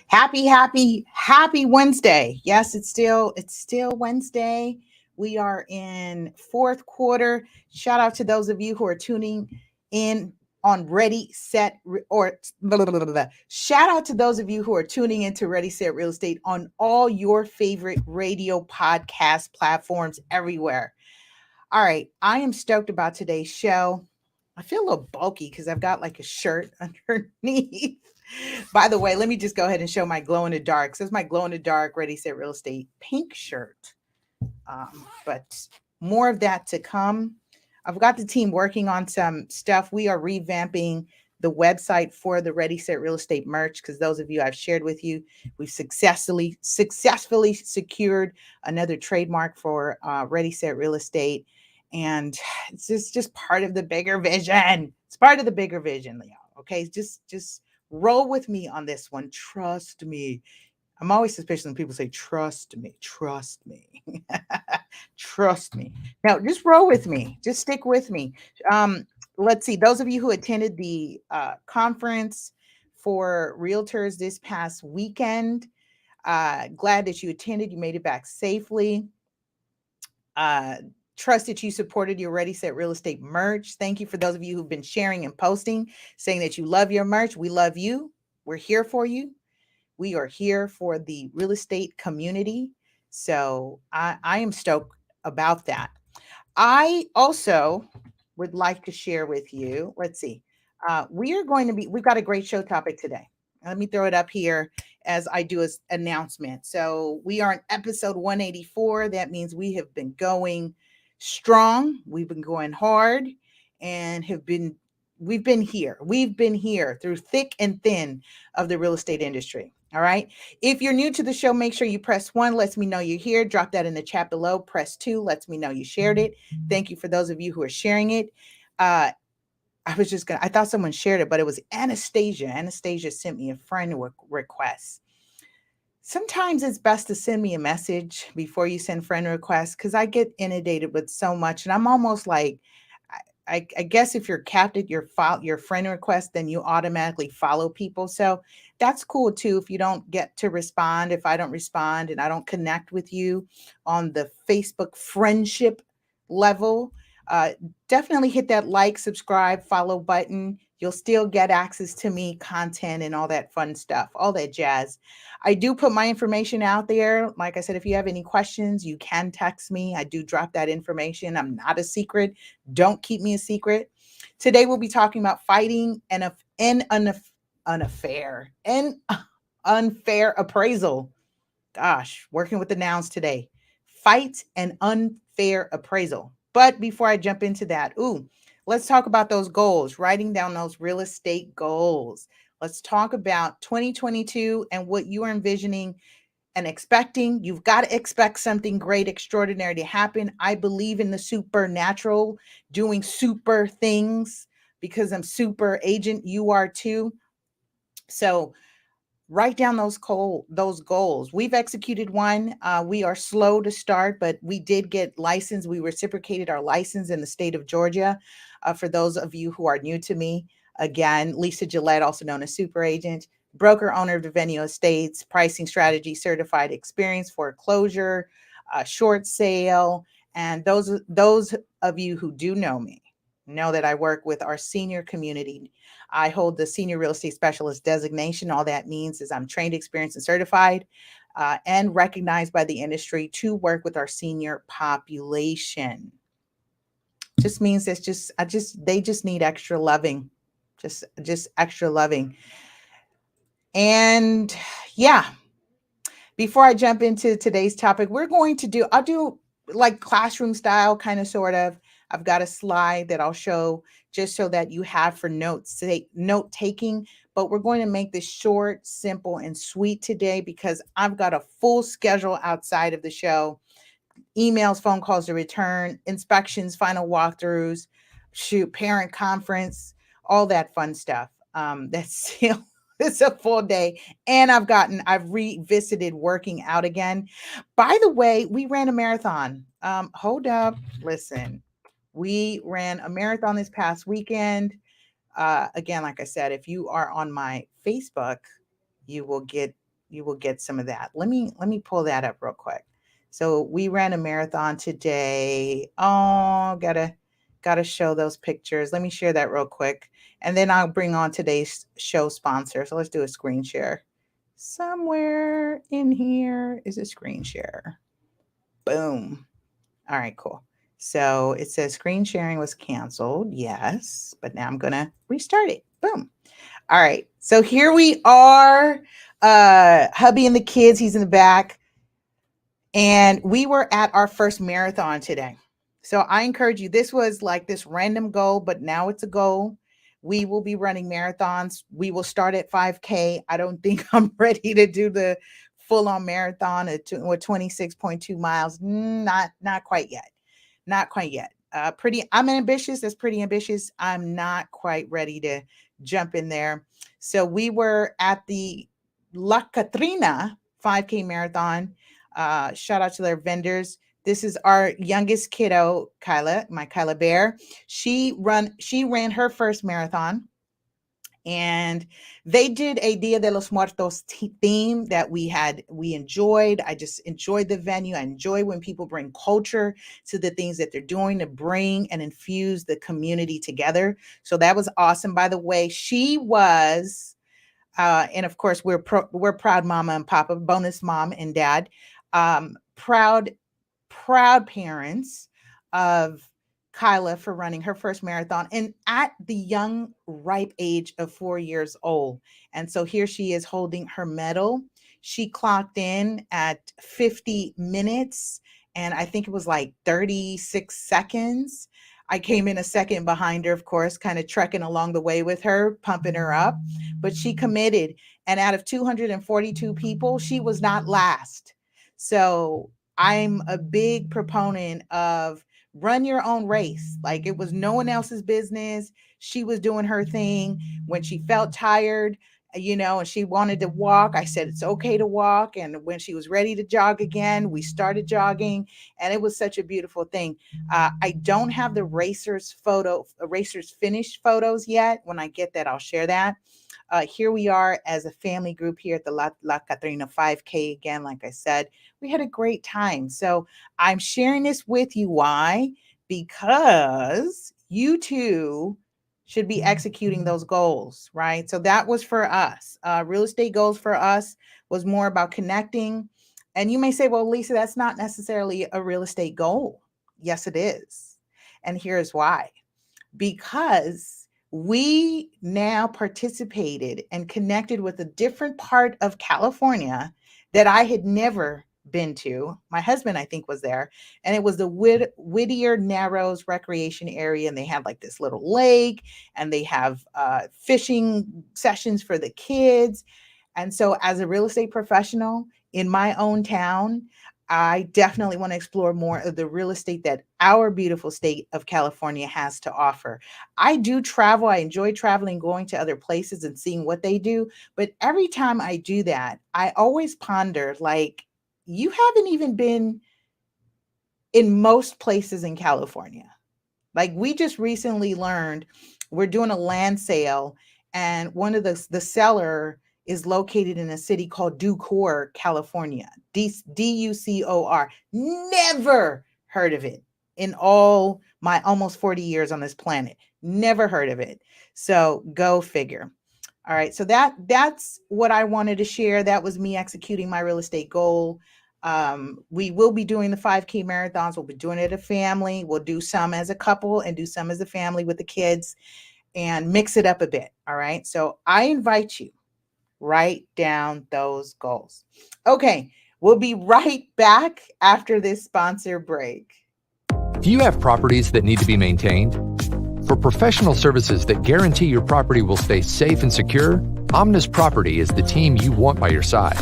Happy Wednesday. Yes, it's still Wednesday. We are in fourth quarter. Shout out to those of you who are tuning in on Ready Set or blah, blah, blah, blah, blah. Shout out to those of you who are tuning into Ready Set Real Estate on all your favorite radio podcast platforms everywhere. All right, I am stoked about today's show. I feel a little bulky because I've got like a shirt underneath. By the way, let me just go ahead and show my glow in the dark. This is my glow in the dark Ready Set Real Estate pink shirt. But more of that to come. I've got the team working on some stuff. We are revamping the website for the Ready Set Real Estate merch because those of you I've shared with you, we've successfully secured another trademark for Ready Set Real Estate, and it's just part of the bigger vision. It's part of the bigger vision, Leo. Okay, just roll with me on this one. Trust me. I'm always suspicious when people say, trust me, trust me, trust me. Now, just roll with me. Just stick with me. Um, let's see. Those of you who attended the conference for realtors this past weekend, glad that you attended. You made it back safely. Uh, Trust that you supported your Ready Set Real Estate merch. Thank you for those of you who've been sharing and posting, saying that you love your merch. We love you. We're here for you. We are here for the real estate community. So I am stoked about that. I also would like to share with you, let's see, we've got a great show topic today. Let me throw it up here as I do as announcement. So we are in episode 184. That means we have been going strong. We've been going hard and we've been here. We've been here through thick and thin of the real estate industry. All right. If you're new to the show, make sure you press one, lets me know you're here. Drop that in the chat below. Press two, lets me know you shared it. Thank you for those of you who are sharing it. I thought someone shared it, but it was Anastasia. Anastasia sent me a friend request. Sometimes it's best to send me a message before you send friend requests because I get inundated with so much. And I'm almost like, I guess if you're capped at your friend request, then you automatically follow people. So that's cool too. If you don't get to respond, if I don't respond and I don't connect with you on the Facebook friendship level, uh, definitely hit that like, subscribe, follow button. You'll still get access to me, content, and all that fun stuff, all that jazz. I do put my information out there. Like I said, if you have any questions, you can text me. I do drop that information. I'm not a secret. Don't keep me a secret. Today we'll be talking about fighting an affair and unfair appraisal. Gosh, working with the nouns today. Fight an unfair appraisal. But before I jump into that, let's talk about those goals, writing down those real estate goals. Let's talk about 2022 and what you are envisioning and expecting. You've got to expect something great, extraordinary to happen. I believe in the supernatural, doing super things because I'm super agent. You are too. So write down those goals. We've executed one. We are slow to start, but we did get licensed. We reciprocated our license in the state of Georgia. For those of you who are new to me, again, Lisa Gillett, also known as Super Agent, broker owner of the Venue Estates, pricing strategy, certified experience, foreclosure, short sale, and those of you who do know me know that I work with our senior community. I hold the senior real estate specialist designation. All that means is I'm trained, experienced, and certified and recognized by the industry to work with our senior population. Just means it's just they just need extra loving, just extra loving. And yeah, before I jump into today's topic, I'll do like classroom style, kind of sort of. I've got a slide that I'll show just so that you have for note taking. But we're going to make this short, simple, and sweet today because I've got a full schedule outside of the show. Emails, phone calls to return, inspections, final walkthroughs, parent conference, all that fun stuff. That's still it's a full day. And I've revisited working out again. By the way, we ran a marathon. Hold up, listen. We ran a marathon this past weekend. Again, like I said, if you are on my Facebook, you will get get some of that. Let me pull that up real quick. So we ran a marathon today. Oh, gotta show those pictures. Let me share that real quick, and then I'll bring on today's show sponsor. So let's do a screen share. Somewhere in here is a screen share. Boom. All right, cool. So it says screen sharing was canceled. Yes, but now I'm gonna restart it. Boom. All right. So here we are. Hubby and the kids, he's in the back. And we were at our first marathon today. So I encourage you, this was like this random goal, but now it's a goal. We will be running marathons. We will start at 5K. I don't think I'm ready to do the full-on marathon with 26.2 miles. Not quite yet. Not quite yet. I'm ambitious. That's pretty ambitious. I'm not quite ready to jump in there. So we were at the La Catrina 5K marathon. Shout out to their vendors. This is our youngest kiddo, Kyla, my Kyla Bear. She ran her first marathon, and they did a Dia de los Muertos theme that we enjoyed. I just enjoyed the venue. I enjoy when people bring culture to the things that they're doing to bring and infuse the community together. So that was awesome. By the way, she was, and of course we're proud mama and papa, bonus mom and dad, proud parents of Kyla for running her first marathon, and at the young, ripe age of 4 years old. And so here she is holding her medal. She clocked in at 50 minutes, and I think it was like 36 seconds. I came in a second behind her, of course, kind of trekking along the way with her, pumping her up, but she committed. And out of 242 people, she was not last. So I'm a big proponent of run your own race. Like, it was no one else's business. She was doing her thing. When she felt tired, and she wanted to walk, I said, it's okay to walk. And when she was ready to jog again, we started jogging, and it was such a beautiful thing. I don't have the racers finish photos yet. When I get that, I'll share that. Here we are as a family group here at the La Catrina 5K. Again, like I said, we had a great time. So I'm sharing this with you. Why? Because you too should be executing those goals, right? So that was for us. Real estate goals for us was more about connecting. And you may say, well, Lisa, that's not necessarily a real estate goal. Yes, it is. And here's why. Because we now participated and connected with a different part of California that I had never been to. My husband, I think, was there, and it was the Whittier Narrows recreation area, and they have like this little lake, and they have fishing sessions for the kids. And so as a real estate professional in my own town, I definitely want to explore more of the real estate that our beautiful state of California has to offer. I do travel. I enjoy traveling, going to other places and seeing what they do. But every time I do that, I always ponder, like, you haven't even been in most places in California. Like, we just recently learned we're doing a land sale, and one of the seller is located in a city called Ducor, California. Ducor. Never heard of it in all my almost 40 years on this planet. Never heard of it. So go figure. All right. So that's what I wanted to share. That was me executing my real estate goal. We will be doing the 5K marathons. We'll be doing it as a family. We'll do some as a couple and do some as a family with the kids and mix it up a bit. All right. So I invite you, write down those goals. Okay, we'll be right back after this sponsor break. Do you have properties that need to be maintained? For professional services that guarantee your property will stay safe and secure, Omnis Property is the team you want by your side.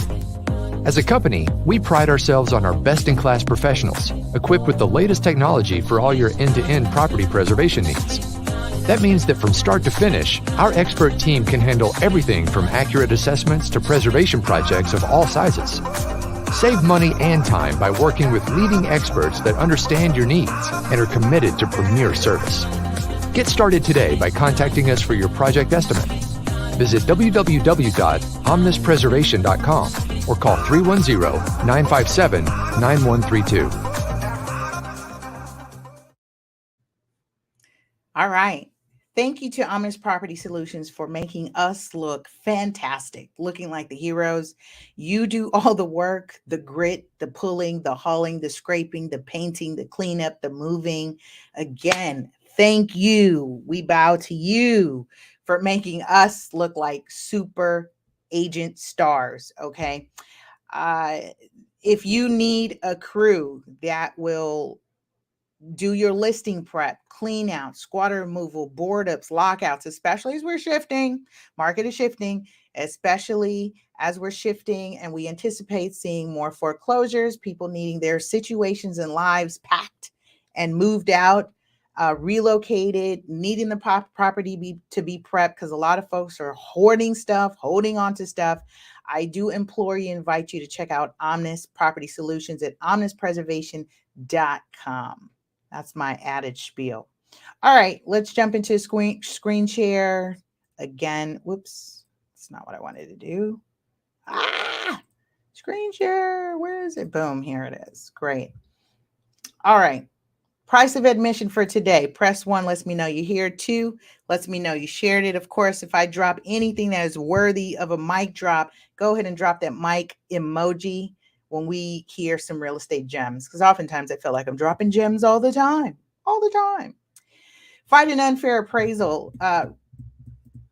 As a company, we pride ourselves on our best-in-class professionals, equipped with the latest technology for all your end-to-end property preservation needs. That means that from start to finish, our expert team can handle everything from accurate assessments to preservation projects of all sizes. Save money and time by working with leading experts that understand your needs and are committed to premier service. Get started today by contacting us for your project estimate. Visit www.omnispreservation.com or call 310-957-9132. All right. Thank you to Omnis Property Solutions for making us look fantastic, looking like the heroes. You do all the work, the grit, the pulling, the hauling, the scraping, the painting, the cleanup, the moving. Again, thank you. We bow to you for making us look like super agent stars. Okay. Uh, if you need a crew that will do your listing prep, clean out, squatter removal, board ups, lockouts, especially as we're shifting, market is shifting, especially as we're shifting and we anticipate seeing more foreclosures, people needing their situations and lives packed and moved out, relocated, needing the property to be prepped because a lot of folks are hoarding stuff, holding on to stuff. I do implore you, invite you to check out Omnis Property Solutions at omnispreservation.com. That's my added spiel. All right, let's jump into screen share again. Whoops, that's not what I wanted to do. Screen share, where is it? Boom, here it is. Great. All right, price of admission for today. Press 1, lets me know you're here. 2, lets me know you shared it. Of course, if I drop anything that is worthy of a mic drop, go ahead and drop that mic emoji when we hear some real estate gems, because oftentimes I feel like I'm dropping gems all the time. Fight an unfair appraisal,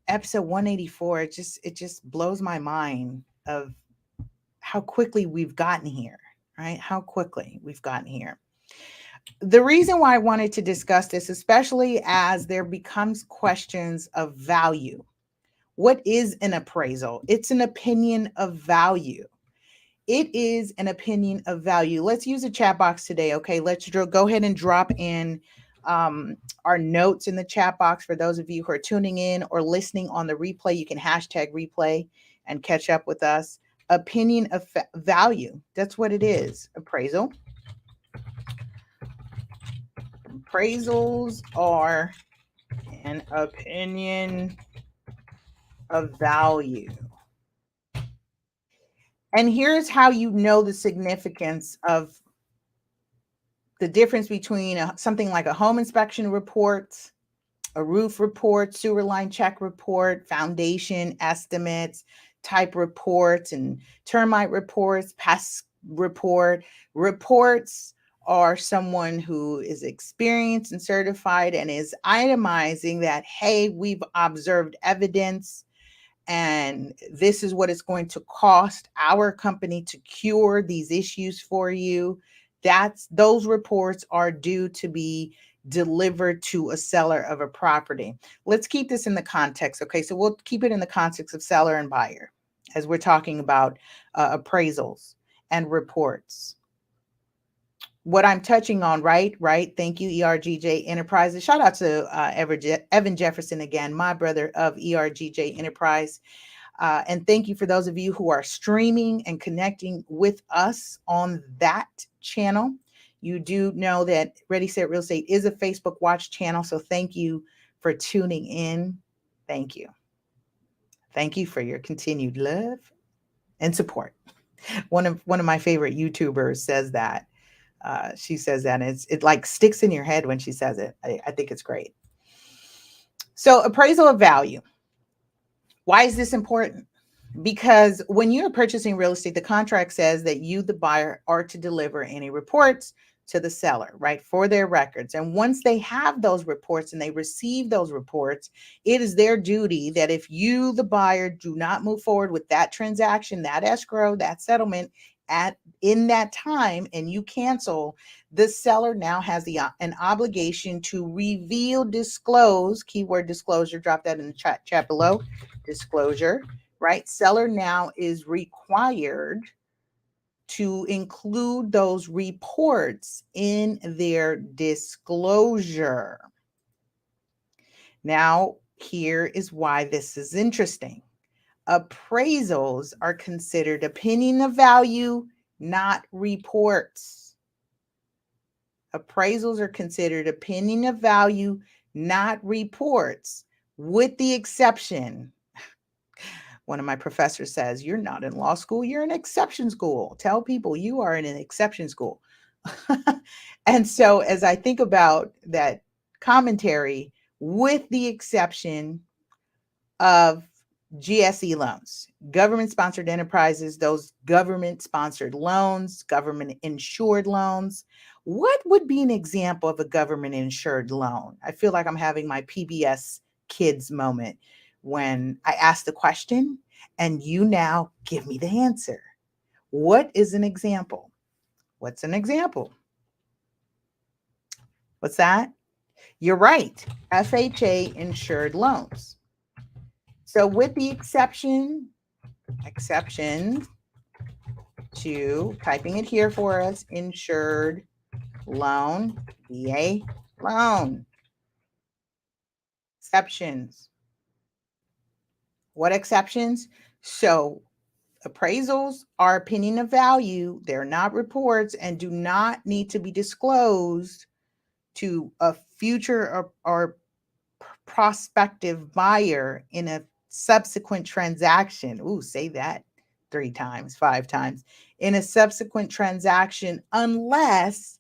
episode 184. It just blows my mind of how quickly we've gotten here, right? How quickly we've gotten here. The reason why I wanted to discuss this, especially as there becomes questions of value. What is an appraisal? It's an opinion of value. It is an opinion of value. Let's use a chat box today. Okay, let's go ahead and drop in our notes in the chat box. For those of you who are tuning in or listening on the replay, you can hashtag replay and catch up with us. Opinion of value. That's what it is. Appraisal. Appraisals are an opinion of value. And here's how you know the significance of the difference between something like a home inspection report, a roof report, sewer line check report, foundation estimates, type reports, and termite reports, pest report. Reports are someone who is experienced and certified and is itemizing that, hey, we've observed evidence, and this is what it's going to cost our company to cure these issues for you. Those reports are due to be delivered to a seller of a property. Let's keep this in the context. Okay, so we'll keep it in the context of seller and buyer as we're talking about appraisals and reports. What I'm touching on, right? Thank you, ERGJ Enterprises. Shout out to Evan Jefferson again, my brother of ERGJ Enterprise. And thank you for those of you who are streaming and connecting with us on that channel. You do know that Ready Set Real Estate is a Facebook Watch channel. So thank you for tuning in. Thank you. Thank you for your continued love and support. One of my favorite YouTubers says that. She says that, and it like sticks in your head when she says it. I think it's great. So appraisal of value. Why is this important? Because when you're purchasing real estate, the contract says that you, the buyer, are to deliver any reports to the seller, right, for their records. And once they have those reports and they receive those reports, it is their duty that if you, the buyer, do not move forward with that transaction, that escrow, that settlement in that time, and you cancel, the seller now has an obligation to reveal, disclose, keyword disclosure, drop that in the chat below, disclosure, right? Seller now is required to include those reports in their disclosure. Now, here is why this is interesting. Appraisals are considered opinion of value, not reports. Appraisals are considered opinion of value, not reports, with the exception One of my professors says, "You're not in law school, you're in exception school. Tell people you are in an exception school." And so as I think about that commentary, with the exception of GSE loans, government sponsored enterprises, those government sponsored loans, government insured loans. What would be an example of a government insured loan? I feel like I'm having my PBS kids moment when I ask the question and you now give me the answer. What is an example? What's an example? What's that? You're right. FHA insured loans. So with the exception to typing it here for us, insured loan, VA loan. Exceptions. What exceptions? So appraisals are opinion of value. They're not reports and do not need to be disclosed to a future or prospective buyer in a subsequent transaction. Ooh, say that 3 times, 5 times. In a subsequent transaction, unless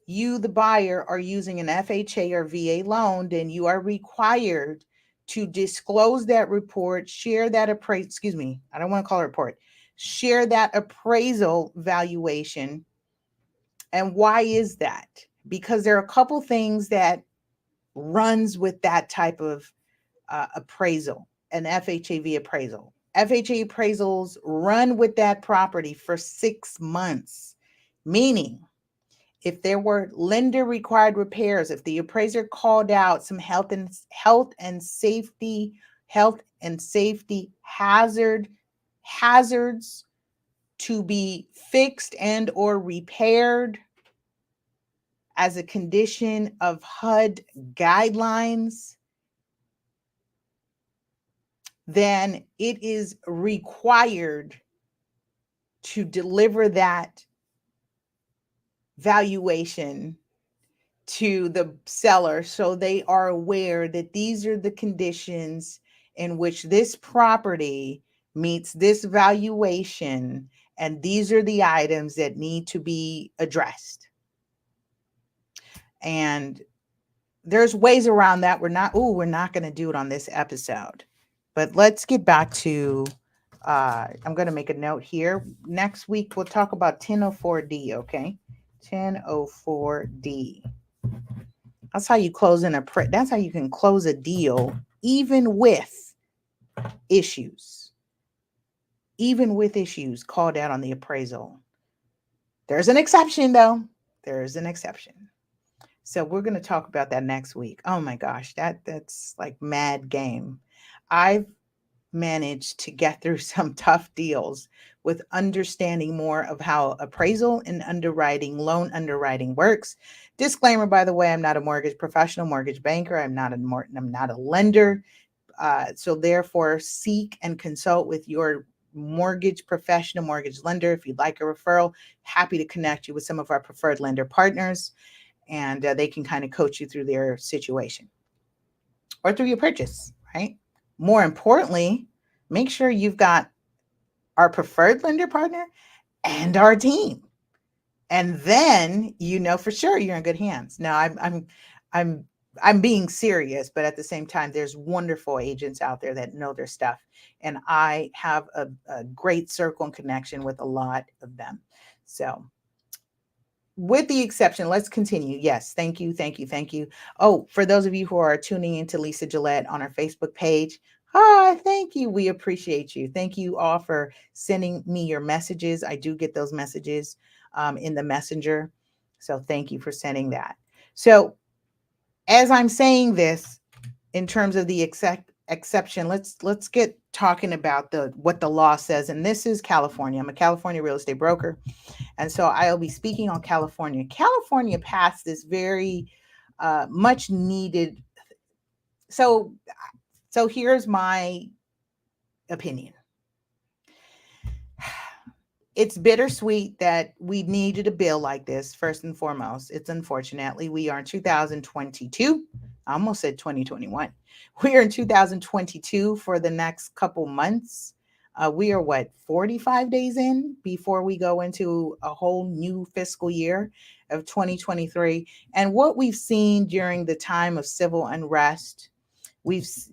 you, the buyer, are using an FHA or VA loan, then you are required to disclose that report, share that I don't want to call it a report, share that appraisal valuation. And why is that? Because there are a couple things that runs with that type of appraisal, an FHAV appraisal. FHA appraisals run with that property for 6 months, meaning if there were lender required repairs, if the appraiser called out some health and safety hazards to be fixed and or repaired as a condition of HUD guidelines, then it is required to deliver that valuation to the seller so they are aware that these are the conditions in which this property meets this valuation, and these are the items that need to be addressed. And there's ways around that. We're not going to do it on this episode, but let's get back to I'm going to make a note here. Next week we'll talk about 1004D. Okay, 1004D. That's how you close that's how you can close a deal even with issues called out on the appraisal. There's an exception though. There is an exception. So we're going to talk about that next week. Oh my gosh, that's like mad game. I've managed to get through some tough deals with understanding more of how appraisal and underwriting, loan underwriting works. Disclaimer, by the way, I'm not a mortgage professional, mortgage banker. I'm not a lender. So therefore, seek and consult with your mortgage professional, mortgage lender. If you'd like a referral, happy to connect you with some of our preferred lender partners, and they can kind of coach you through their situation or through your purchase, right? More importantly, make sure you've got our preferred lender partner and our team. And then you know for sure you're in good hands. Now I'm being serious, but at the same time, there's wonderful agents out there that know their stuff. And I have a great circle and connection with a lot of them. So with the exception, let's continue. Yes, thank you. Oh, for those of you who are tuning into Lisa Gillett on our Facebook page, hi, thank you. We appreciate you. Thank you all for sending me your messages. I do get those messages in the messenger. So thank you for sending that. So as I'm saying this, in terms of the exception, let's get talking about what the law says. And this is California. I'm a California real estate broker. And so I'll be speaking on California. California passed this very much needed. So here's my opinion. It's bittersweet that we needed a bill like this, first and foremost. It's unfortunately, we are in 2022. I almost said 2021. We are in 2022 for the next couple months. We are what, 45 days in before we go into a whole new fiscal year of 2023. And what we've seen during the time of civil unrest,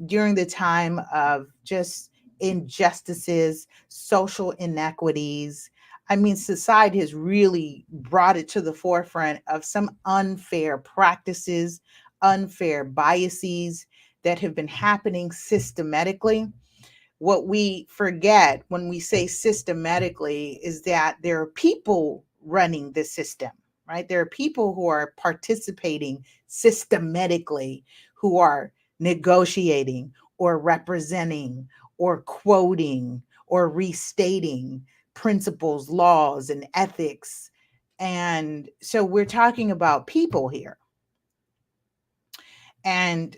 during the time of just injustices, social inequities. I mean, society has really brought it to the forefront of some unfair practices, unfair biases that have been happening systematically. What we forget when we say systematically is that there are people running the system, right? There are people who are participating systematically, who are negotiating or representing or quoting or restating principles, laws, and ethics. And so we're talking about people here. And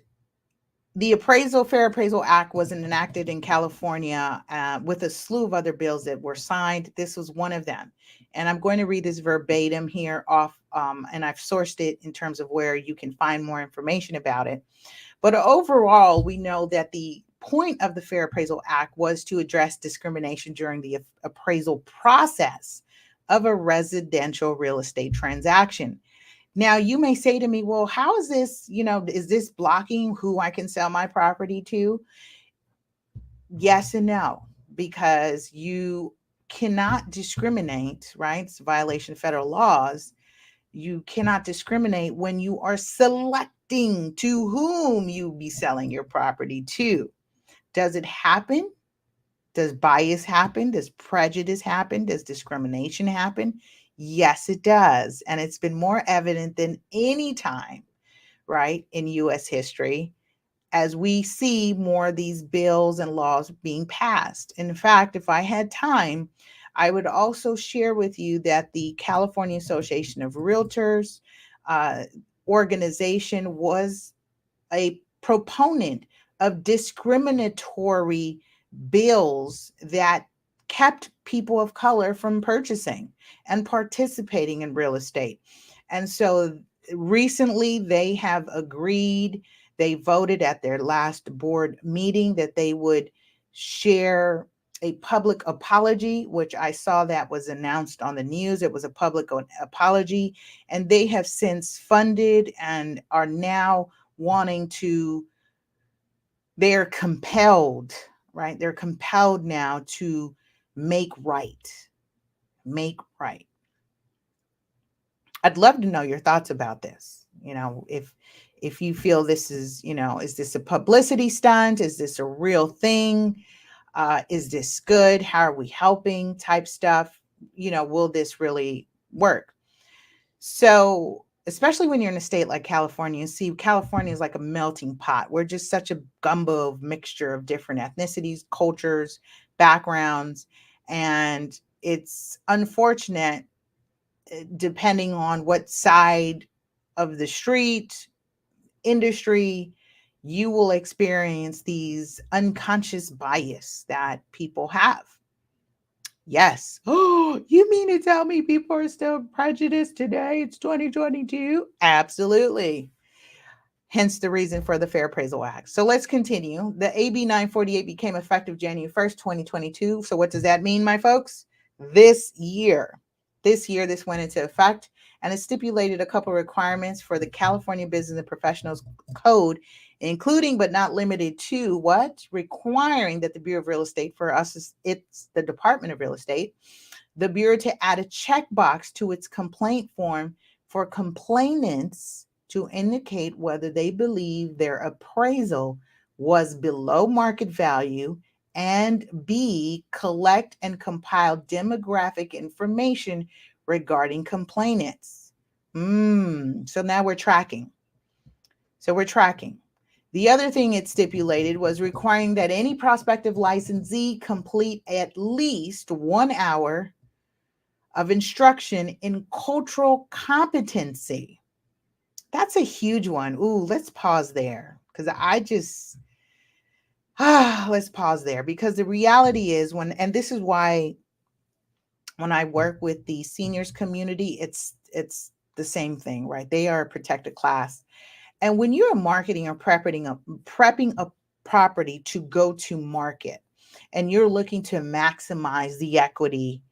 the Fair Appraisal Act was enacted in California with a slew of other bills that were signed. This was one of them. And I'm going to read this verbatim here off, and I've sourced it in terms of where you can find more information about it. But overall, we know that the point of the Fair Appraisal Act was to address discrimination during the appraisal process of a residential real estate transaction. Now, you may say to me, well, how is this, is this blocking who I can sell my property to? Yes and no, because you cannot discriminate, right? It's a violation of federal laws. You cannot discriminate when you are selecting to whom you be selling your property to. Does it happen? Does bias happen? Does prejudice happen? Does discrimination happen? Yes, it does. And it's been more evident than any time, right, in US history, as we see more of these bills and laws being passed. In fact, if I had time, I would also share with you that the California Association of Realtors organization was a proponent of discriminatory bills that kept people of color from purchasing and participating in real estate. And so recently they have agreed, they voted at their last board meeting that they would share a public apology, which I saw that was announced on the news. It was a public apology, and they have since funded and are now wanting to, they're compelled, right? They're compelled now to make right. Make right. I'd love to know your thoughts about this. If you feel this is, is this a publicity stunt? Is this a real thing? Is this good? How are we helping type stuff? Will this really work? So, especially when you're in a state like California, you see California is like a melting pot. We're just such a gumbo of mixture of different ethnicities, cultures, backgrounds. And it's unfortunate, depending on what side of the street, industry, you will experience these unconscious bias that people have. Yes. Oh, you mean to tell me people are still prejudiced today? It's 2022? Absolutely. Hence the reason for the Fair Appraisal Act. So let's continue. The AB 948 became effective January 1st, 2022. So what does that mean, my folks? This year, this went into effect, and it stipulated a couple of requirements for the California Business and Professionals Code, including but not limited to what? Requiring that the Bureau of Real Estate, for us, it's the Department of Real Estate, the Bureau to add a checkbox to its complaint form for complainants to indicate whether they believe their appraisal was below market value, and B, collect and compile demographic information regarding complainants. So now we're tracking. The other thing it stipulated was requiring that any prospective licensee complete at least 1 hour of instruction in cultural competency. That's a huge one. Ooh, let's pause there, because let's pause there, because the reality is and this is why when I work with the seniors community, it's the same thing, right? They are a protected class. And when you're marketing or prepping a property to go to market, and you're looking to maximize the equity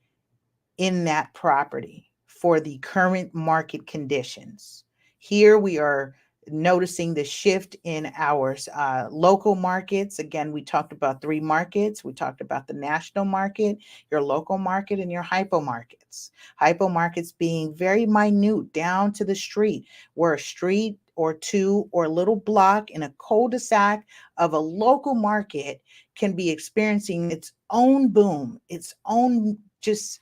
in that property for the current market conditions. Here we are noticing the shift in our local markets. Again, we talked about three markets. We talked about the national market, your local market, and your hypo markets. Hypo markets being very minute, down to the street, where a street or two or a little block in a cul-de-sac of a local market can be experiencing its own boom, its own just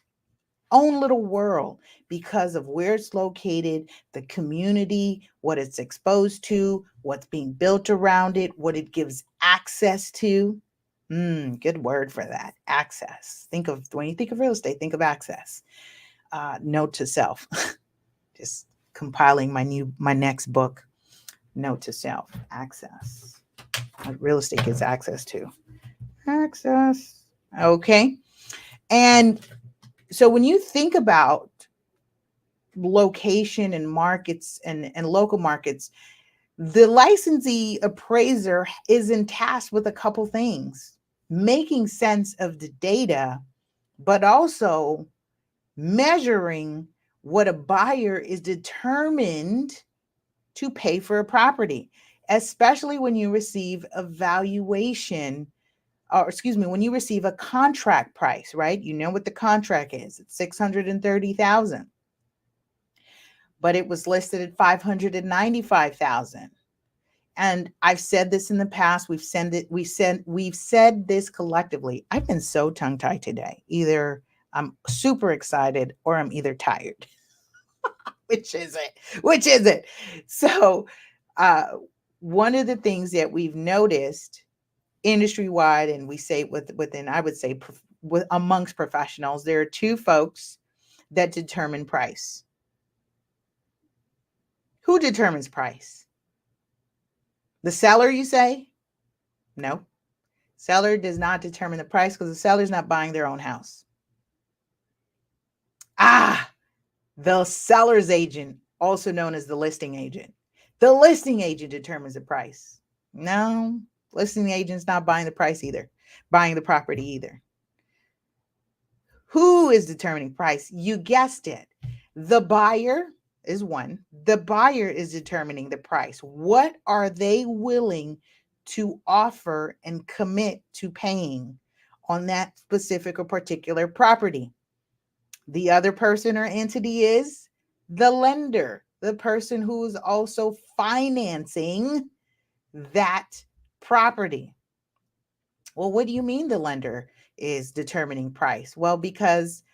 own little world because of where it's located, the community, what it's exposed to, what's being built around it, what it gives access to. Good word for that. Access. When you think of real estate, think of access. Note to self. Just compiling my next book. Note to self. Access. What real estate gives access to. Access. Okay. And so when you think about location and markets and local markets, the licensee appraiser is tasked with a couple things: making sense of the data, but also measuring what a buyer is determined to pay for a property, especially when you receive a valuation, or excuse me, when you receive a contract price, right? You know what the contract is. It's $630,000, but it was listed at $595,000. And I've said this in the past. We've said this collectively. I've been so tongue-tied today. Either I'm super excited or I'm either tired. Which is it? Which is it? So one of the things that we've noticed industry-wide, and we say within, I would say amongst professionals, there are two folks that determine price. Who determines price? The seller, you say? No. Seller does not determine the price because the seller's not buying their own house. The seller's agent, also known as the listing agent. The listing agent determines the price. No, listing agent's not buying the price either, buying the property either. Who is determining price? You guessed it. The buyer is one. The buyer is determining the price. What are they willing to offer and commit to paying on that specific or particular property? The other person or entity is the lender, the person who is also financing that property. Well, what do you mean the lender is determining price? Well, because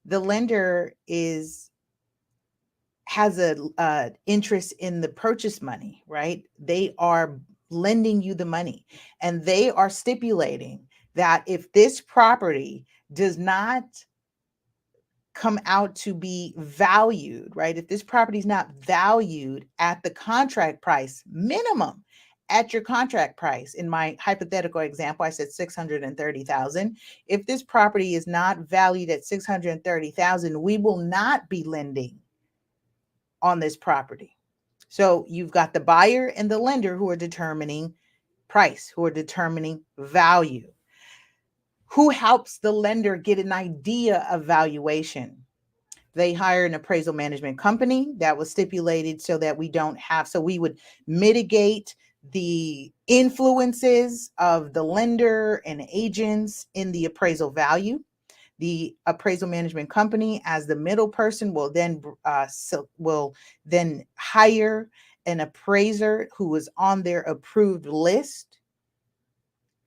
the lender has a interest in the purchase money, right? They are lending you the money, and they are stipulating that if this property does not come out to be valued, right? If this property is not valued at the contract price, minimum at your contract price, in my hypothetical example, I said 630,000. If this property is not valued at 630,000, we will not be lending on this property. So you've got the buyer and the lender who are determining price, who are determining value. Who helps the lender get an idea of valuation? They hire an appraisal management company that was stipulated so that we would mitigate the influences of the lender and agents in the appraisal value. The appraisal management company, as the middle person, will then hire an appraiser who is on their approved list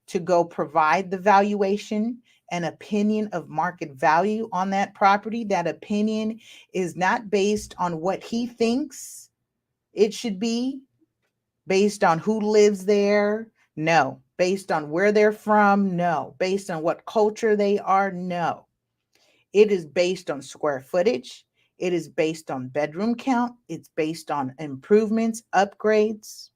to go provide the valuation and opinion of market value on that property. That opinion is not based on what he thinks it should be, based on who lives there. No. Based on where they're from. No. Based on what culture they are. No. It is based on square footage. It is based on bedroom count. It's based on improvements, upgrades,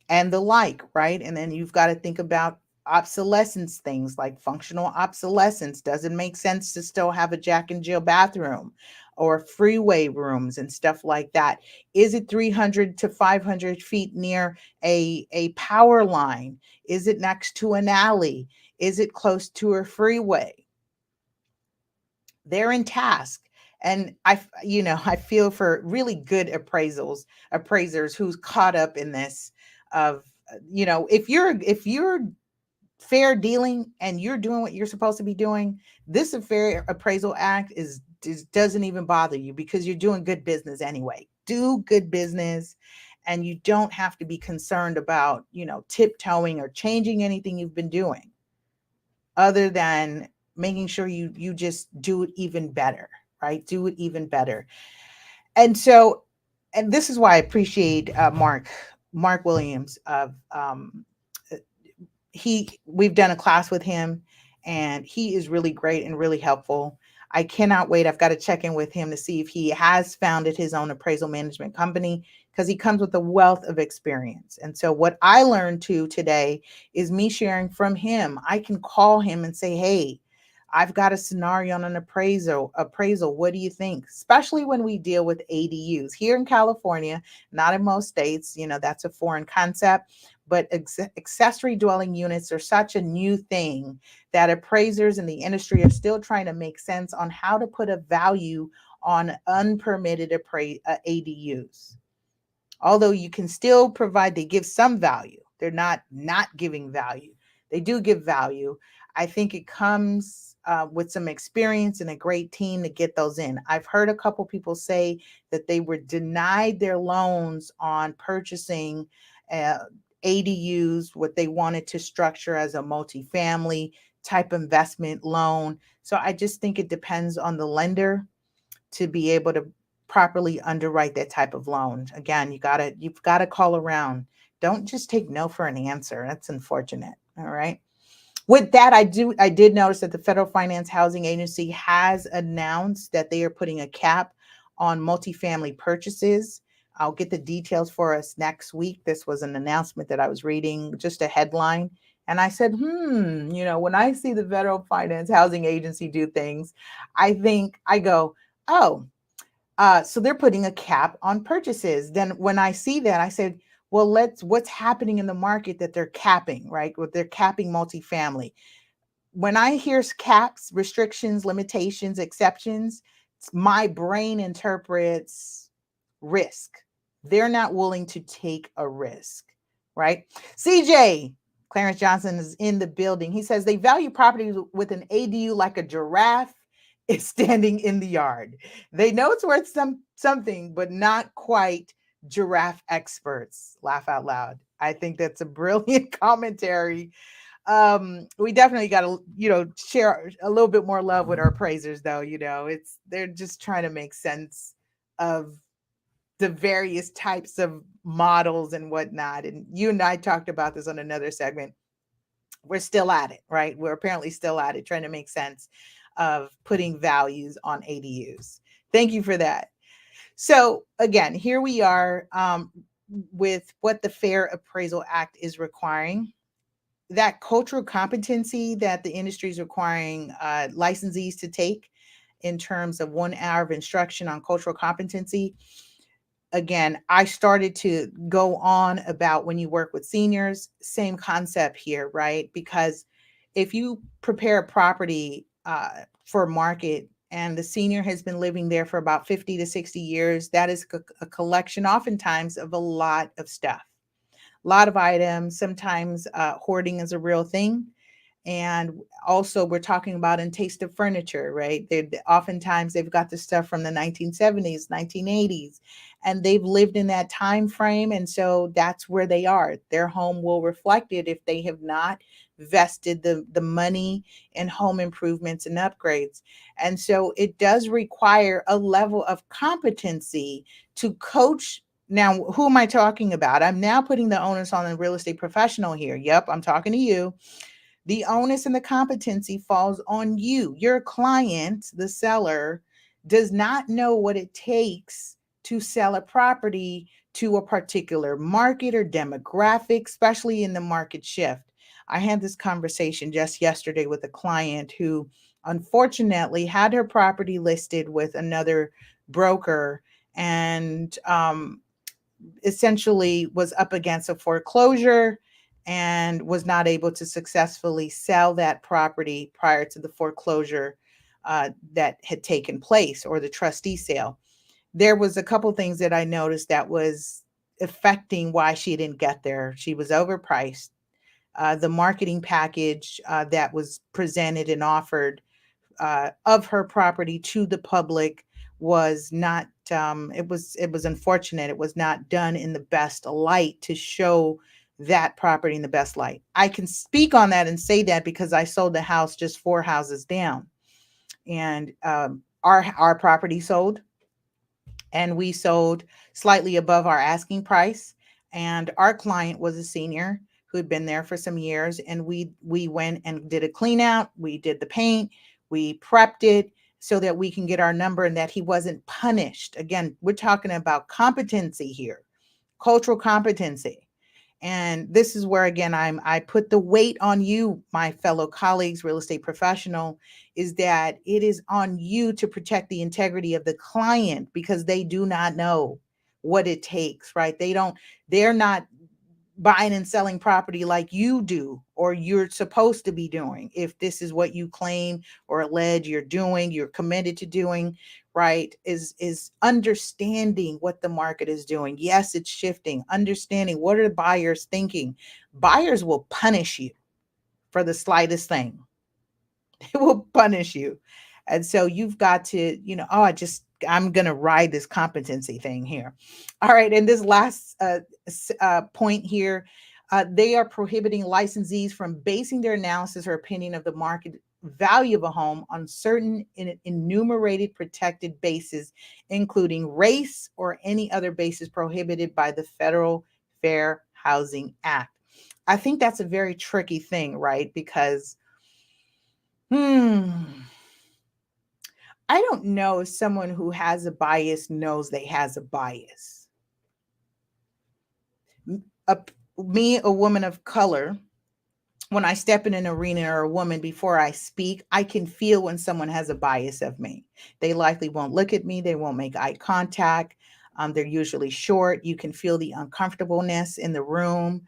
and the like, right? And then you've got to think about obsolescence, things like functional obsolescence. Does it make sense to still have a Jack and Jill bathroom? or freeway rooms and stuff like that? Is it 300 to 500 feet near a power line? Is it next to an alley? Is it close to a freeway? They're in task. And I feel for really good appraisers who's caught up in this of, if you're fair dealing and you're doing what you're supposed to be doing, this Fair Appraisal Act doesn't even bother you because you're doing good business anyway. Do good business, and you don't have to be concerned about, tiptoeing or changing anything you've been doing, other than making sure you just do it even better, right? Do it even better. And so, and this is why I appreciate Mark Williams of we've done a class with him, and he is really great and really helpful. I cannot wait. I've got to check in with him to see if he has founded his own appraisal management company, because he comes with a wealth of experience. And so what I learned today is me sharing from him. I can call him and say, hey, I've got a scenario on an appraisal. What do you think? Especially when we deal with ADUs here in California, not in most states, that's a foreign concept, but accessory dwelling units are such a new thing that appraisers in the industry are still trying to make sense on how to put a value on unpermitted ADUs. Although you can still provide, they give some value. They're not giving value. They do give value. I think it comes with some experience and a great team to get those in. I've heard a couple people say that they were denied their loans on purchasing ADUs, what they wanted to structure as a multifamily type investment loan. So I just think it depends on the lender to be able to properly underwrite that type of loan. Again, you've got to call around. Don't just take no for an answer. That's unfortunate. All right. With that, I did notice that the Federal Finance Housing Agency has announced that they are putting a cap on multifamily purchases. I'll get the details for us next week. This was an announcement that I was reading, just a headline. And I said, when I see the Federal Finance Housing Agency do things, I go, oh, so they're putting a cap on purchases. Then when I see that, I said, well, what's happening in the market that they're capping, right? They're capping multifamily. When I hear caps, restrictions, limitations, exceptions, my brain interprets risk. They're not willing to take a risk, right? CJ, Clarence Johnson, is in the building. He says they value property with an ADU like a giraffe is standing in the yard. They know it's worth something, but not quite giraffe experts. Laugh out loud. I think that's a brilliant commentary. We definitely got to, share a little bit more love with our appraisers, though. They're just trying to make sense of the various types of models and whatnot. And you and I talked about this on another segment. We're still at it, right? We're apparently still at it, trying to make sense of putting values on ADUs. Thank you for that. So again, here we are with what the Fair Appraisal Act is requiring. That cultural competency that the industry is requiring licensees to take in terms of 1 hour of instruction on cultural competency. Again, I started to go on about when you work with seniors, same concept here, right? Because if you prepare a property for market and the senior has been living there for about 50 to 60 years, that is a collection oftentimes of a lot of stuff, a lot of items. Sometimes hoarding is a real thing. And also we're talking about in taste of furniture, right? Oftentimes they've got the stuff from the 1970s, 1980s, and they've lived in that time frame. And so that's where they are. Their home will reflect it if they have not vested the money in home improvements and upgrades. And so it does require a level of competency to coach. Now, who am I talking about? I'm now putting the onus on the real estate professional here. Yep, I'm talking to you. The onus and the competency falls on you. Your client, the seller, does not know what it takes to sell a property to a particular market or demographic, especially in the market shift. I had this conversation just yesterday with a client who unfortunately had her property listed with another broker, and essentially was up against a foreclosure and was not able to successfully sell that property prior to the foreclosure that had taken place, or the trustee sale. There was a couple things that I noticed that was affecting why she didn't get there. She was overpriced. The marketing package that was presented and offered of her property to the public was not, it was unfortunate. It was not done in the best light to show that property in the best light. I can speak on that and say that because I sold the house just 4 houses down, and our property sold, and we sold slightly above our asking price. And our client was a senior who had been there for some years, and we went and did a clean out. We did the paint, we prepped it so that we can get our number and that he wasn't punished. Again, we're talking about competency here, cultural competency. And this is where, again, I put the weight on you, my fellow colleagues, real estate professional, is that it is on you to protect the integrity of the client, because they do not know what it takes, right? They're not buying and selling property like you do, or you're supposed to be doing. If this is what you claim or allege you're doing, you're committed to doing, right, is understanding what the market is doing. Yes, it's shifting. Understanding what are the buyers thinking. Buyers will punish you for the slightest thing. It will punish you. And so you've got to, I'm going to ride this competency thing here. All right. And this last point here, they are prohibiting licensees from basing their analysis or opinion of the market value of a home on certain enumerated protected bases, including race or any other basis prohibited by the Federal Fair Housing Act. I think that's a very tricky thing, right? Because I don't know if someone who has a bias knows they has a bias. A woman of color, when I step in an arena, or a woman, before I speak, I can feel when someone has a bias of me. They likely won't look at me. They won't make eye contact. They're usually short. You can feel the uncomfortableness in the room.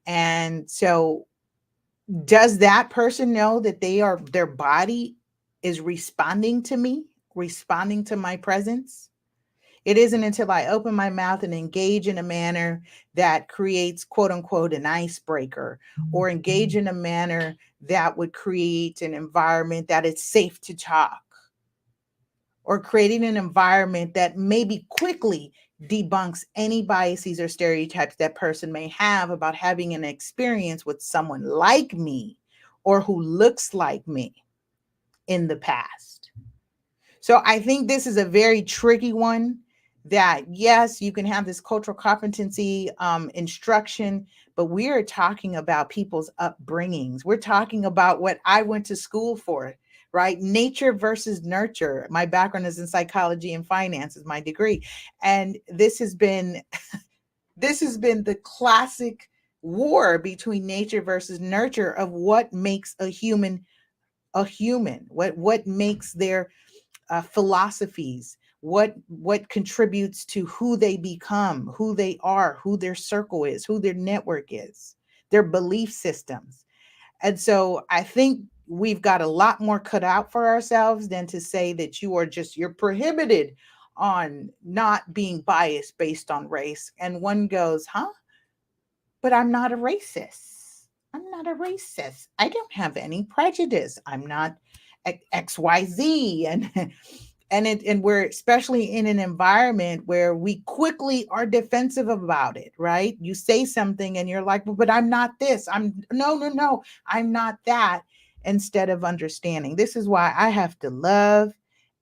And so does that person know that their body is responding to me, responding to my presence? It isn't until I open my mouth and engage in a manner that creates, quote unquote, an icebreaker, or engage in a manner that would create an environment that it's safe to talk, or creating an environment that maybe quickly debunks any biases or stereotypes that person may have about having an experience with someone like me or who looks like me in the past. So I think this is a very tricky one, that yes, you can have this cultural competency instruction, but we are talking about people's upbringings. We're talking about what I went to school for, right? Nature versus nurture. My background is in psychology and finance is my degree. And this has been the classic war between nature versus nurture of what makes a human, what makes their philosophies, what contributes to who they become, who they are, who their circle is, who their network is, their belief systems. And so I think we've got a lot more cut out for ourselves than to say that you're prohibited on not being biased based on race. And one goes, huh? But I'm not a racist. I'm not a racist. I don't have any prejudice. I'm not XYZ. And we're especially in an environment where we quickly are defensive about it, right? You say something and you're like, well, but I'm not this. No, I'm not that. Instead of understanding. This is why I have to love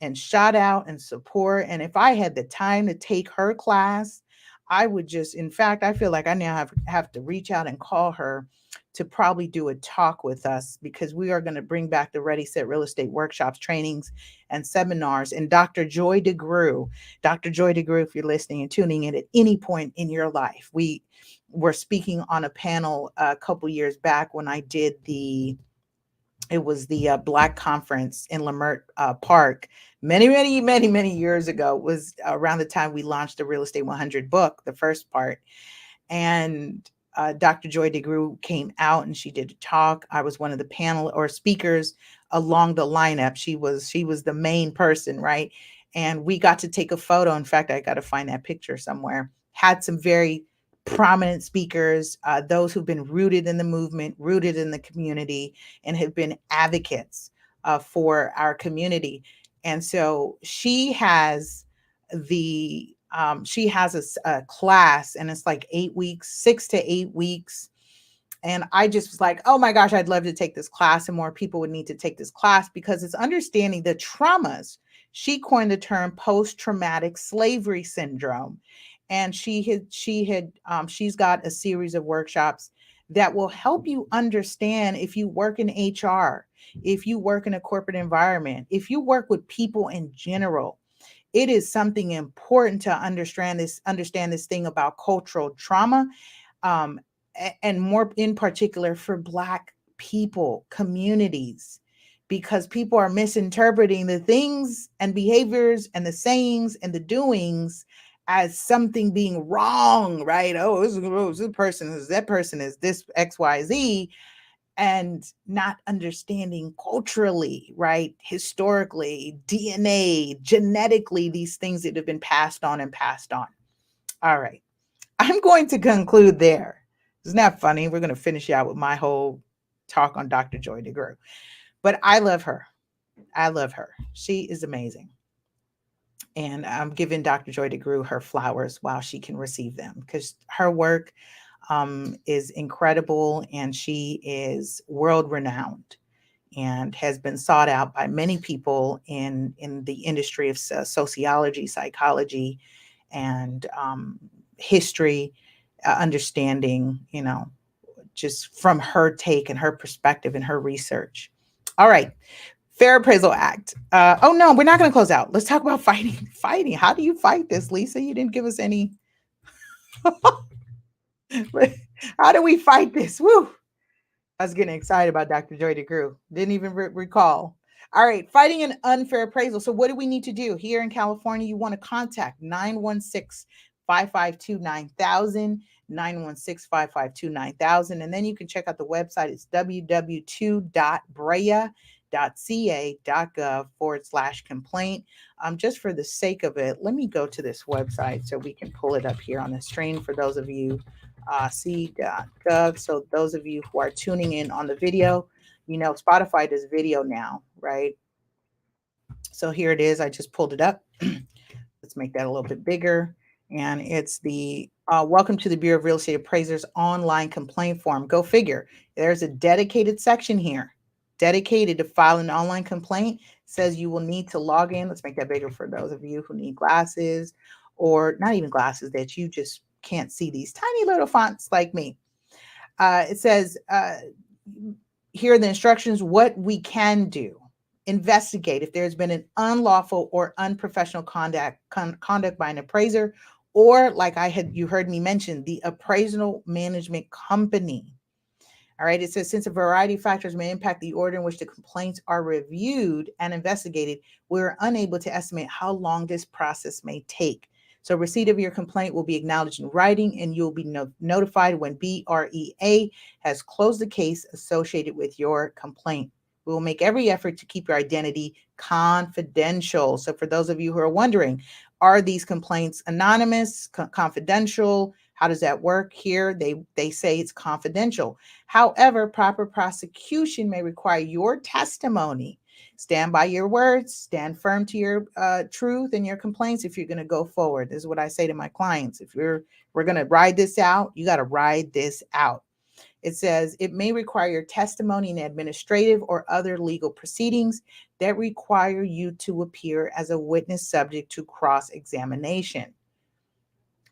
and shout out and support. And if I had the time to take her class, I would just, in fact, I feel like I now have to reach out and call her to probably do a talk with us, because we are going to bring back the Ready Set Real Estate workshops, trainings, and seminars. And Dr. Joy DeGrew, if you're listening and tuning in at any point in your life, we were speaking on a panel a couple years back when I did the It was the Black Conference in Lamert Park many years ago. It was around the time we launched the Real Estate 100 book, the first part. And Dr. Joy DeGruy came out and she did a talk. I was one of the panel or speakers along the lineup. She was the main person, right? And we got to take a photo. In fact, I got to find that picture somewhere. Had some very prominent speakers, those who've been rooted in the movement, rooted in the community, and have been advocates for our community. And so she has a class, and it's like 8 weeks, 6 to 8 weeks. And I just was like, oh my gosh, I'd love to take this class, and more people would need to take this class because it's understanding the traumas. She coined the term post-traumatic slavery syndrome. And she's got a series of workshops that will help you understand, if you work in HR, if you work in a corporate environment, if you work with people in general, it is something important to understand this thing about cultural trauma, um, and more in particular for Black people, communities, because people are misinterpreting the things and behaviors and the sayings and the doings as something being wrong, right? Oh, this person is that person is this XYZ, and not understanding culturally, right? Historically, DNA, genetically, these things that have been passed on and passed on. All right. I'm going to conclude there. Isn't that funny? We're going to finish out with my whole talk on Dr. Joy DeGruy. But I love her. I love her. She is amazing. And I'm giving Dr. Joy DeGruy her flowers while she can receive them, because her work is incredible, and she is world renowned and has been sought out by many people in the industry of sociology, psychology, and history, understanding, just from her take and her perspective and her research. All right. Fair Appraisal Act. Oh no, we're not going to close out. Let's talk about fighting. Fighting. How do you fight this, Lisa? You didn't give us any. How do we fight this? Woo! I was getting excited about Dr. Joy DeGruy. Didn't even recall. All right, fighting an unfair appraisal. So what do we need to do? Here in California, you want to contact 916-552-9000, 916-552-9000. And then you can check out the website. It's www.brea.ca.gov/complaint. Just for the sake of it, let me go to this website so we can pull it up here on the screen for those of you c.gov. So those of you who are tuning in on the video, Spotify does video now, right? So here it is. I just pulled it up. Let's make that a little bit bigger. And it's the Welcome to the Bureau of Real Estate Appraisers online complaint form. Go figure. There's a dedicated section here dedicated to file an online complaint. Says you will need to log in. Let's make that bigger for those of you who need glasses, or not even glasses, that you just can't see these tiny little fonts like me. It says, here are the instructions, what we can do. Investigate if there's been an unlawful or unprofessional conduct by an appraiser, or you heard me mention, the appraisal management company. All right. It says, since a variety of factors may impact the order in which the complaints are reviewed and investigated, we're unable to estimate how long this process may take. So receipt of your complaint will be acknowledged in writing, and you'll be notified when BREA has closed the case associated with your complaint. We will make every effort to keep your identity confidential. So for those of you who are wondering, are these complaints anonymous, confidential? How does that work? Here, they say it's confidential. However, proper prosecution may require your testimony. Stand by your words, stand firm to your truth and your complaints if you're going to go forward. This is what I say to my clients. If we're going to ride this out, you got to ride this out. It says it may require your testimony in administrative or other legal proceedings that require you to appear as a witness subject to cross-examination.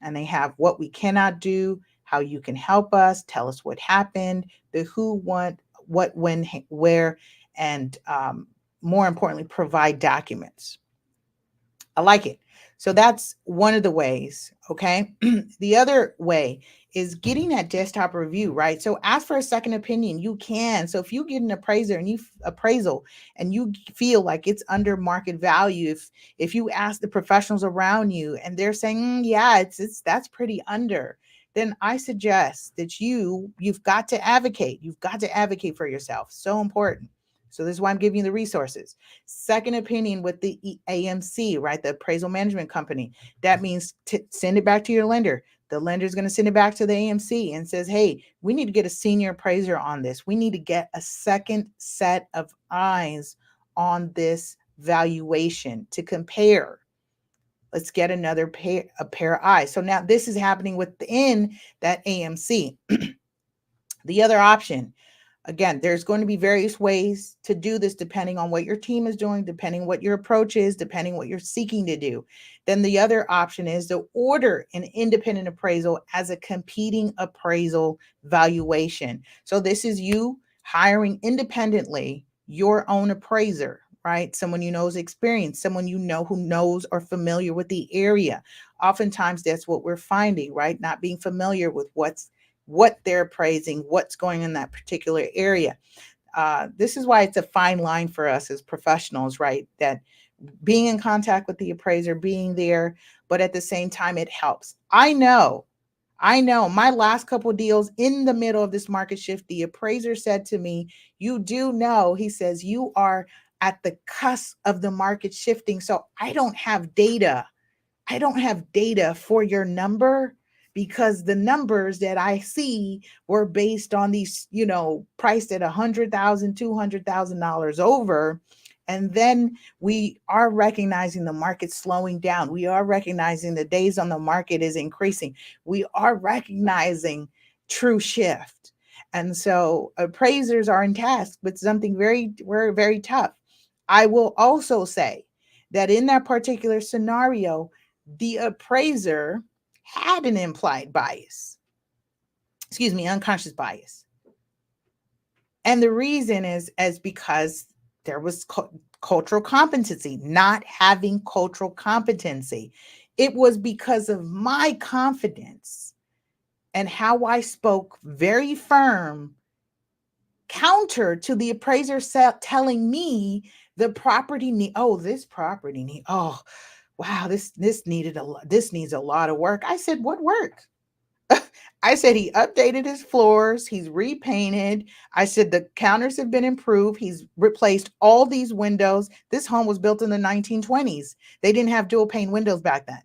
And they have what we cannot do, how you can help us, tell us what happened, the who, what, when, where, and more importantly, provide documents. I like it. So that's one of the ways, okay? The other way is getting that desktop review, right? So ask for a second opinion. You can. So if you get an appraiser and appraisal and you feel like it's under market value, if you ask the professionals around you and they're saying, yeah, it's that's pretty under, then I suggest that you've got to advocate. You've got to advocate for yourself. So important. So this is why I'm giving you the resources. Second opinion with the AMC, right? The appraisal management company. That means send it back to your lender. The lender is going to send it back to the AMC and says, hey, we need to get a senior appraiser on this. We need to get a second set of eyes on this valuation to compare. Let's get a pair of eyes. So now this is happening within that AMC. The other option, again, there's going to be various ways to do this depending on what your team is doing, depending what your approach is, depending what you're seeking to do. Then the other option is to order an independent appraisal as a competing appraisal valuation. So this is you hiring independently your own appraiser, right? Someone you know is experienced, someone you know who knows or familiar with the area. Oftentimes that's what we're finding, right? Not being familiar with what they're appraising, what's going in that particular area. This is why it's a fine line for us as professionals, right? That being in contact with the appraiser, being there, but at the same time, it helps. I know my last couple of deals in the middle of this market shift, the appraiser said to me, you do know, he says, you are at the cusp of the market shifting. So I don't have data for your number, because the numbers that I see were based on these, priced at $100,000, $200,000 over. And then we are recognizing the market slowing down. We are recognizing the days on the market is increasing. We are recognizing true shift. And so appraisers are in task with something very, very, very tough. I will also say that in that particular scenario, the appraiser had an implied bias, unconscious bias. And the reason is because there was cultural competency, not having cultural competency. It was because of my confidence and how I spoke very firm, counter to the appraiser telling me the property this needs a lot of work. I said, what work? I said, he updated his floors. He's repainted. I said, the counters have been improved. He's replaced all these windows. This home was built in the 1920s. They didn't have dual pane windows back then.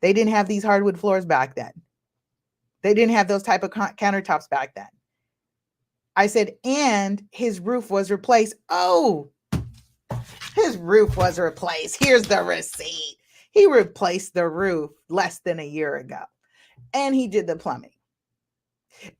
They didn't have these hardwood floors back then. They didn't have those type of countertops back then. I said, and his roof was replaced. Oh, his roof was replaced. Here's the receipt. He replaced the roof less than a year ago. And he did the plumbing.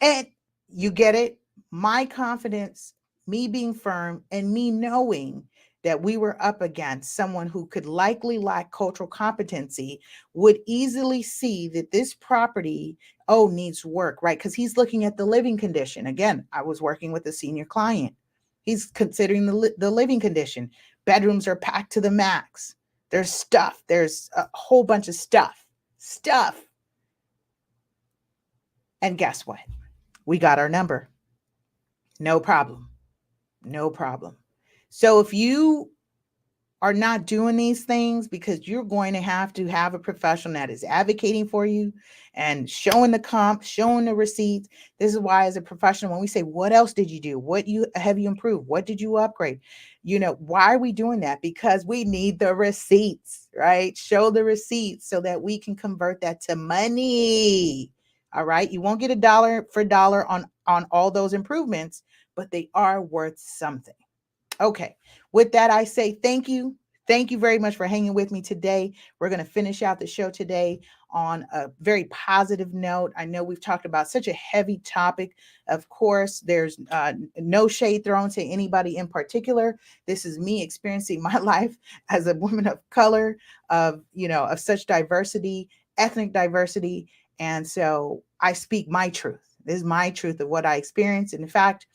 And you get it? My confidence, me being firm, and me knowing that we were up against someone who could likely lack cultural competency would easily see that this property, needs work, right? Because he's looking at the living condition. Again, I was working with a senior client. He's considering the living condition. Bedrooms are packed to the max. There's stuff. There's a whole bunch of stuff. And guess what? We got our number. No problem. So if you are not doing these things, because you're going to have a professional that is advocating for you and showing the comp, showing the receipts. This is why, as a professional, when we say, what else did you do? What have you improved? What did you upgrade? Why are we doing that? Because we need the receipts, right? Show the receipts so that we can convert that to money. All right. You won't get a dollar for dollar on all those improvements, but they are worth something. Okay. With that, I say thank you. Thank you very much for hanging with me today. We're going to finish out the show today on a very positive note. I know we've talked about such a heavy topic. Of course, there's no shade thrown to anybody in particular. This is me experiencing my life as a woman of color, of such diversity, ethnic diversity. And so I speak my truth. This is my truth of what I experienced. And in fact,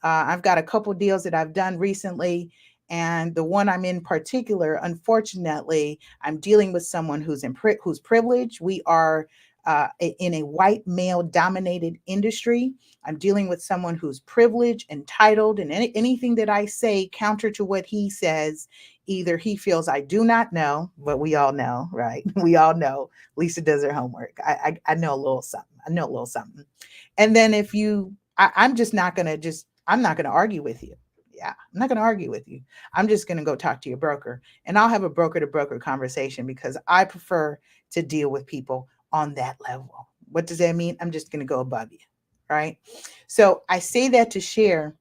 I've got a couple deals that I've done recently. And the one I'm in particular, unfortunately, I'm dealing with someone who's privileged. We are in a white male dominated industry. I'm dealing with someone who's privileged, entitled, and anything that I say counter to what he says, either he feels I do not know, but we all know, right? We all know Lisa does her homework. I know a little something. I know a little something. And then if you, I'm just not going to I'm not going to argue with you. Yeah, I'm not going to argue with you. I'm just going to go talk to your broker, and I'll have a broker to broker conversation because I prefer to deal with people on that level. What does that mean? I'm just going to go above you. Right. So I say that to share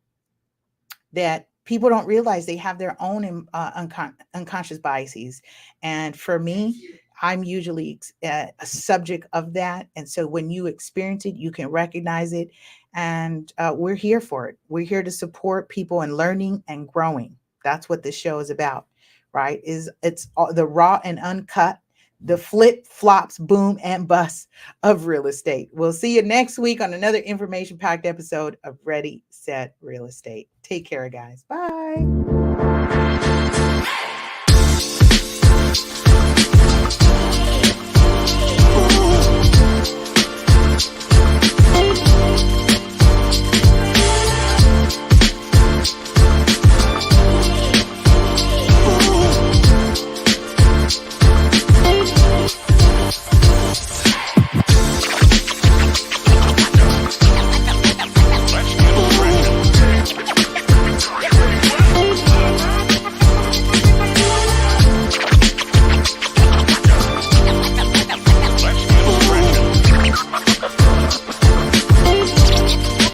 that people don't realize they have their own unconscious biases. And for me, I'm usually a subject of that. And so when you experience it, you can recognize it. And we're here for it. We're here to support people in learning and growing. That's what this show is about, right? It's the raw and uncut, the flip, flops, boom, and bust of real estate. We'll see you next week on another information-packed episode of Ready, Set, Real Estate. Take care, guys. Bye.